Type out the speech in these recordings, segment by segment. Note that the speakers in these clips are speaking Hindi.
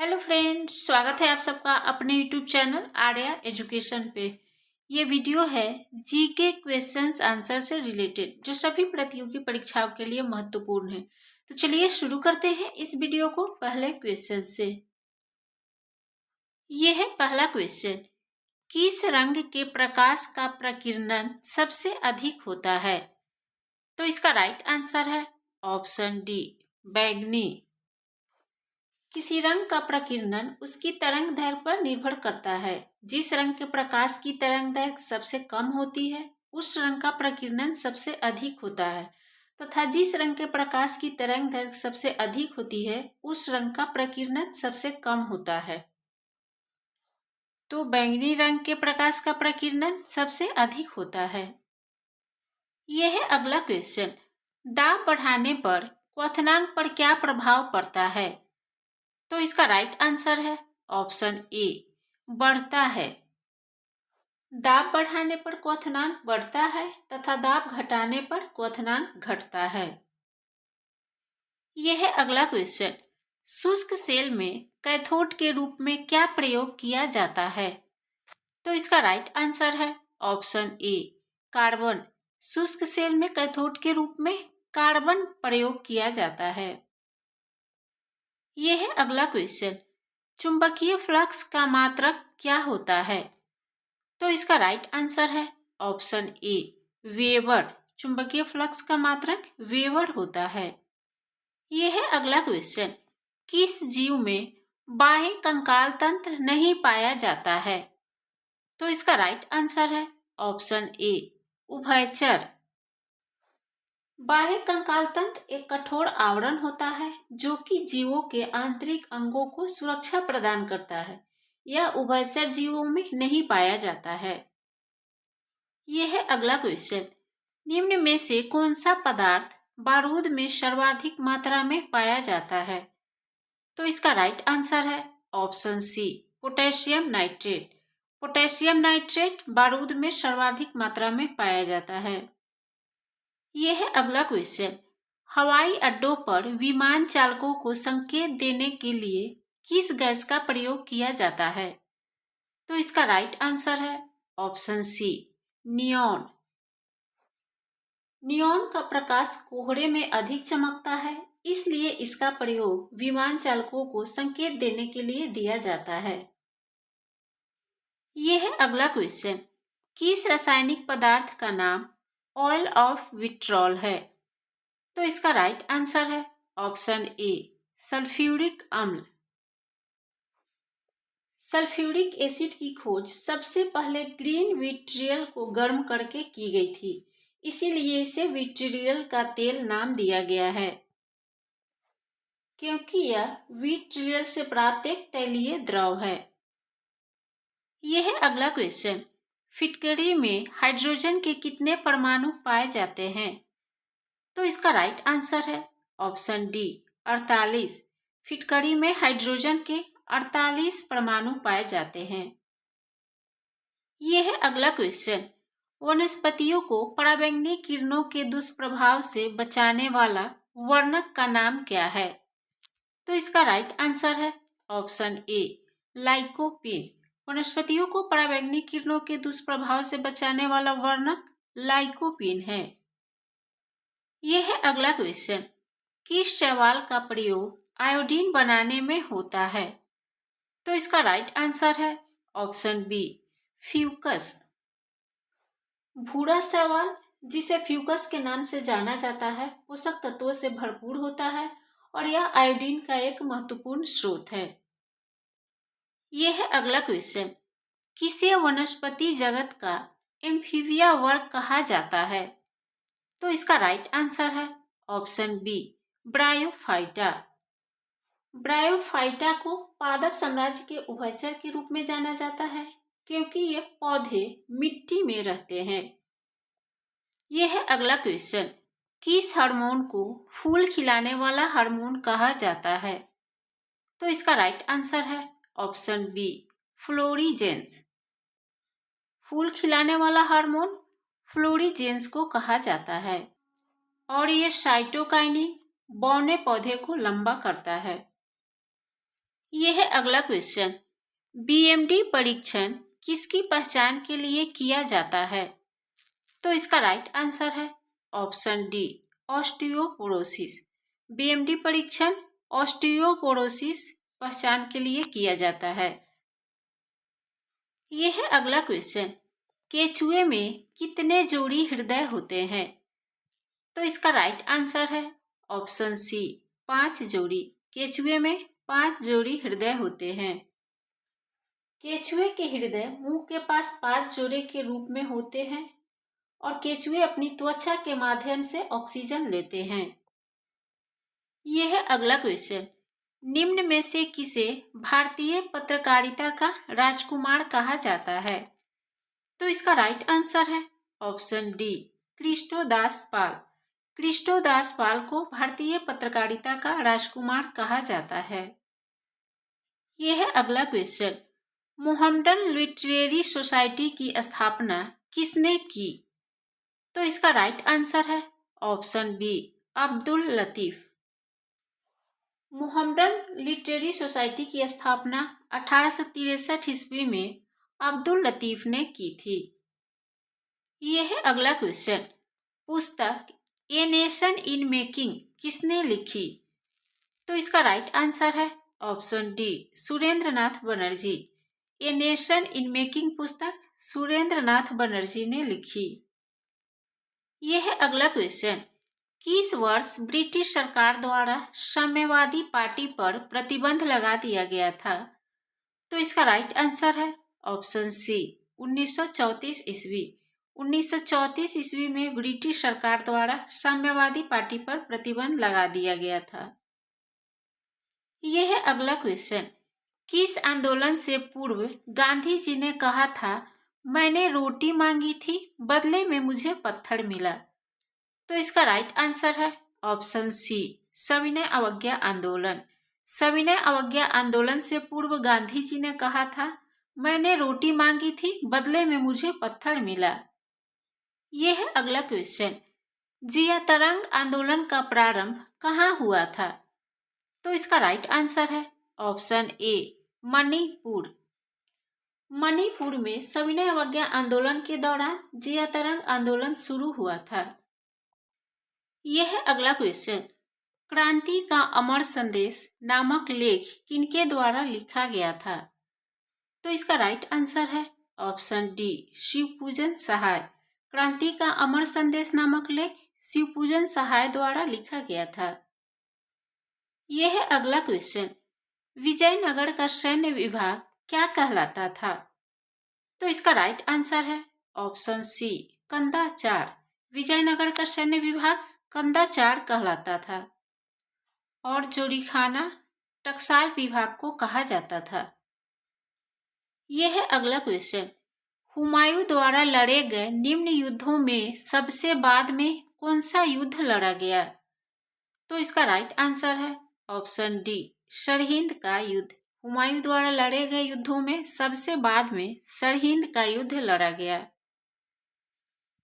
हेलो फ्रेंड्स, स्वागत है आप सबका अपने यूट्यूब चैनल आर्या एजुकेशन पे। ये वीडियो है जीके क्वेश्चंस आंसर से रिलेटेड जो सभी प्रतियोगी परीक्षाओं के लिए महत्वपूर्ण है। तो चलिए शुरू करते हैं इस वीडियो को पहले क्वेश्चन से। ये है पहला क्वेश्चन। किस रंग के प्रकाश का प्रकीर्णन सबसे अधिक होता है? तो इसका राइट आंसर है ऑप्शन डी, बैंगनी। किसी रंग का प्रकीर्णन उसकी तरंग दैर्घ्य पर निर्भर करता है। जिस रंग के प्रकाश की तरंग दैर्घ्य सबसे कम होती है उस रंग का प्रकीर्णन सबसे अधिक होता है, तथा जिस रंग के प्रकाश की तरंग दैर्घ्य सबसे अधिक होती है उस रंग का प्रकीर्णन सबसे कम होता है। तो बैंगनी रंग के प्रकाश का प्रकीर्णन सबसे अधिक होता है। यह है अगला क्वेश्चन। दाब बढ़ाने पर क्वथनांक पर क्या प्रभाव पड़ता है? तो इसका राइट आंसर है ऑप्शन ए, बढ़ता है। दाब बढ़ाने पर क्वथनांक बढ़ता है तथा दाब घटाने पर क्वथनांक घटता है। यह है अगला क्वेश्चन। शुष्क सेल में कैथोड के रूप में क्या प्रयोग किया जाता है? तो इसका राइट आंसर है ऑप्शन ए, कार्बन। शुष्क सेल में कैथोड के रूप में कार्बन प्रयोग किया जाता है। यह है अगला क्वेश्चन। चुंबकीय फ्लक्स का मात्रक क्या होता है? तो इसका राइट आंसर है ऑप्शन ए, वेबर। चुंबकीय फ्लक्स का मात्रक वेबर होता है। यह है अगला क्वेश्चन। किस जीव में बाह्य कंकाल तंत्र नहीं पाया जाता है? तो इसका राइट आंसर है ऑप्शन ए, उभयचर। बाह्य कंकाल तंत्र एक कठोर आवरण होता है जो कि जीवों के आंतरिक अंगों को सुरक्षा प्रदान करता है। यह उभयचर जीवों में नहीं पाया जाता है। यह है अगला क्वेश्चन। निम्न में से कौन सा पदार्थ बारूद में सर्वाधिक मात्रा में पाया जाता है? तो इसका राइट आंसर है option C, potassium nitrate. Potassium nitrate बारूद में सर्वाधिक मात्रा में पाया जाता है। यह है अगला क्वेश्चन। हवाई अड्डों पर विमान चालकों को संकेत देने के लिए किस गैस का प्रयोग किया जाता है? तो इसका राइट आंसर है ऑप्शन सी, नियॉन। नियॉन का प्रकाश कोहरे में अधिक चमकता है, इसलिए इसका प्रयोग विमान चालकों को संकेत देने के लिए दिया जाता है। यह है अगला क्वेश्चन। किस रासायनिक पदार्थ का नाम ऑयल ऑफ विट्रॉल है? तो इसका राइट आंसर है ऑप्शन ए, सल्फ्यूरिक अम्ल। सल्फ्यूरिक एसिड की खोज सबसे पहले ग्रीन विट्रियल को गर्म करके की गई थी, इसीलिए इसे विट्रियल का तेल नाम दिया गया है, क्योंकि यह विट्रियल से प्राप्त एक तैलीय द्रव है। यह है अगला क्वेश्चन। फिटकरी में हाइड्रोजन के कितने परमाणु पाए जाते हैं? तो इसका राइट आंसर है ऑप्शन डी, 48। फिटकरी में हाइड्रोजन के 48 परमाणु पाए जाते हैं। यह है अगला क्वेश्चन। वनस्पतियों को पराबैंगनी किरणों के दुष्प्रभाव से बचाने वाला वर्णक का नाम क्या है? तो इसका राइट आंसर है ऑप्शन ए, लाइकोपीन। वनस्पतियों को पराबैंगनी किरणों के दुष्प्रभाव से बचाने वाला वर्णक लाइकोपीन है। यह है अगला क्वेश्चन। किस शैवाल का प्रयोग आयोडीन बनाने में होता है? तो इसका राइट आंसर है ऑप्शन बी, फ्यूकस। भूरा शैवाल, जिसे फ्यूकस के नाम से जाना जाता है, पोषक तत्वों से भरपूर होता है और यह आयोडीन का एक महत्वपूर्ण स्रोत है। यह है अगला क्वेश्चन। किसे वनस्पति जगत का एम्फीबिया वर्ग कहा जाता है? तो इसका राइट आंसर है ऑप्शन बी, ब्रायोफाइटा। ब्रायोफाइटा को पादप साम्राज्य के उभयचर के रूप में जाना जाता है, क्योंकि ये पौधे मिट्टी में रहते हैं। यह है अगला क्वेश्चन। किस हार्मोन को फूल खिलाने वाला हार्मोन कहा जाता है? तो इसका राइट आंसर है ऑप्शन बी, फ्लोरीजेंस। फूल खिलाने वाला हार्मोन फ्लोरीजेंस को कहा जाता है और यह साइटोकाइनिन बौने पौधे को लंबा करता है। यह है अगला क्वेश्चन। बीएमडी परीक्षण किसकी पहचान के लिए किया जाता है? तो इसका राइट आंसर है ऑप्शन डी, ऑस्टियोपोरोसिस। बीएमडी परीक्षण ऑस्टियोपोरोसिस पहचान के लिए किया जाता है। यह है अगला क्वेश्चन। केचुए में कितने जोड़ी हृदय होते हैं? तो इसका राइट आंसर है ऑप्शन सी, 5 जोड़ी। केचुए में 5 जोड़ी हृदय होते हैं। केचुए के हृदय मुंह के पास 5 जोड़े के रूप में होते हैं और केचुए अपनी त्वचा के माध्यम से ऑक्सीजन लेते हैं। यह है अगला क्वेश्चन। निम्न में से किसे भारतीय पत्रकारिता का राजकुमार कहा जाता है? तो इसका राइट आंसर है ऑप्शन डी, कृष्णोदास पाल। कृष्णोदास पाल को भारतीय पत्रकारिता का राजकुमार कहा जाता है। यह है अगला क्वेश्चन। मोहम्मडन लिटरेरी सोसाइटी की स्थापना किसने की? तो इसका राइट आंसर है option B, Abdul Latif. Mohammedan Literary Society की स्थापना 1863 ईस्वी में अब्दुल लतीफ ने की थी। यह है अगला क्वेश्चन। पुस्तक ए नेशन इन मेकिंग किसने लिखी? तो इसका राइट आंसर है option D, Surendra Nath Banerjee. A nation in making पुस्तक सुरेंद्र नाथ बनर्जी ने लिखी। यह है अगला क्वेश्चन। किस वर्ष ब्रिटिश सरकार द्वारा साम्यवादी पार्टी पर प्रतिबंध लगा दिया गया था? तो इसका राइट आंसर है ऑप्शन सी, 1934 ईस्वी। 1934 ईस्वी में ब्रिटिश सरकार द्वारा साम्यवादी पार्टी पर प्रतिबंध लगा दिया गया था। यह है अगला क्वेश्चन। किस आंदोलन से पूर्व गांधी जी ने कहा था, मैंने रोटी मांगी थी बदले में मुझे पत्थर मिला? तो इसका राइट आंसर है ऑप्शन सी, सविनय अवज्ञा आंदोलन। सविनय अवज्ञा आंदोलन से पूर्व गांधी जी ने कहा था, मैंने रोटी मांगी थी बदले में मुझे पत्थर मिला। यह है अगला क्वेश्चन। जिया तरंग आंदोलन का प्रारंभ कहाँ हुआ था? तो इसका राइट आंसर है ऑप्शन ए, मणिपुर। मणिपुर में सविनय अवज्ञा आंदोलन के दौरान जिया तरंग आंदोलन शुरू हुआ था। यह है अगला क्वेश्चन। क्रांति का अमर संदेश नामक लेख किनके द्वारा लिखा गया था? तो इसका राइट आंसर है ऑप्शन डी, शिवपूजन सहाय। क्रांति का अमर संदेश नामक लेख शिवपूजन सहाय द्वारा लिखा गया था। यह है अगला क्वेश्चन। विजयनगर का सैन्य विभाग क्या कहलाता था? तो इसका राइट आंसर है ऑप्शन सी, कंदाचार। विजयनगर का सैन्य विभाग कंदाचार कहलाता था और जोड़ीखाना टकसाल विभाग को कहा जाता था। यह है अगला क्वेश्चन। हुमायूं द्वारा लड़े गए निम्न युद्धों में सबसे बाद में कौन सा युद्ध लड़ा गया? तो इसका राइट आंसर है ऑप्शन डी, सरहिंद का युद्ध। हुमायूं द्वारा लड़े गए युद्धों में सबसे बाद में सरहिंद का युद्ध लड़ा गया।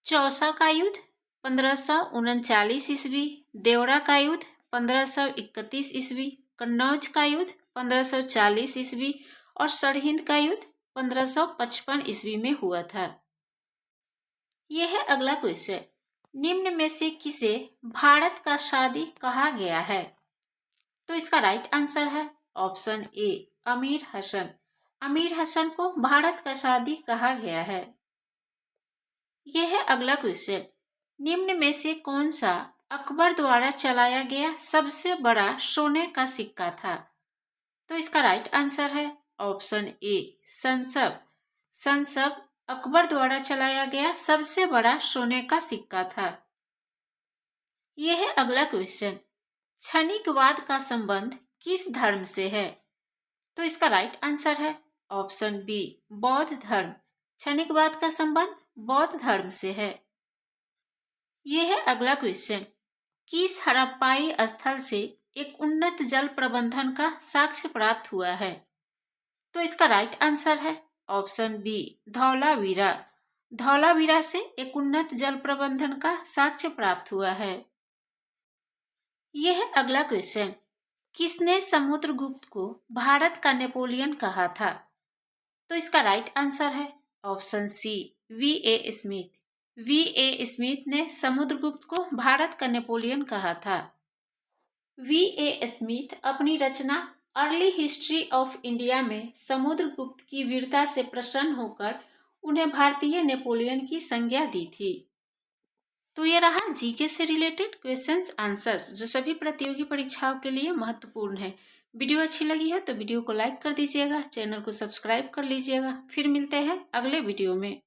चौसा का युद्ध 1539 ईस्वी, देवरा का युद्ध 1531 ईस्वी, कन्नौज का युद्ध 1540 ईस्वी और सरहिंद का युद्ध 1555 ईस्वी में हुआ था। यह है अगला क्वेश्चन। निम्न में से किसे भारत का शादी कहा गया है? तो इसका राइट आंसर है ऑप्शन ए, अमीर हसन। अमीर हसन को भारत का शादी कहा गया है। यह है अगला क्वेश्चन। निम्न में से कौन सा अकबर द्वारा चलाया गया सबसे बड़ा सोने का सिक्का था? तो इसका राइट आंसर है ऑप्शन ए, संसब। संसब अकबर द्वारा चलाया गया सबसे बड़ा सोने का सिक्का था। यह है अगला क्वेश्चन। क्षणिकवाद का संबंध किस धर्म से है? तो इसका राइट आंसर है ऑप्शन बी, बौद्ध धर्म। क्षणिकवाद का संबंध बौद्ध धर्म से है। यह है अगला क्वेश्चन। किस हड़प्पाई स्थल से एक उन्नत जल प्रबंधन का साक्ष्य प्राप्त हुआ है? तो इसका राइट आंसर है ऑप्शन बी, धौलावीरा। धौलावीरा से एक उन्नत जल प्रबंधन का साक्ष्य प्राप्त हुआ है। यह है अगला क्वेश्चन। किसने समुद्रगुप्त को भारत का नेपोलियन कहा था? तो इसका राइट आंसर है option C, V.A. Smith. V.A. Smith ने समुद्रगुप्त को भारत का नेपोलियन कहा था। V.A. स्मिथ अपनी रचना अर्ली हिस्ट्री ऑफ इंडिया में समुद्रगुप्त की वीरता से प्रसन्न होकर उन्हें भारतीय नेपोलियन की संज्ञा दी थी। तो ये रहा जीके से रिलेटेड क्वेश्चंस आंसर्स जो सभी प्रतियोगी परीक्षाओं के लिए महत्वपूर्ण है। वीडियो अच्छी लगी है तो वीडियो को लाइक कर दीजिएगा, चैनल को सब्सक्राइब कर लीजिएगा। फिर मिलते हैं अगले वीडियो में।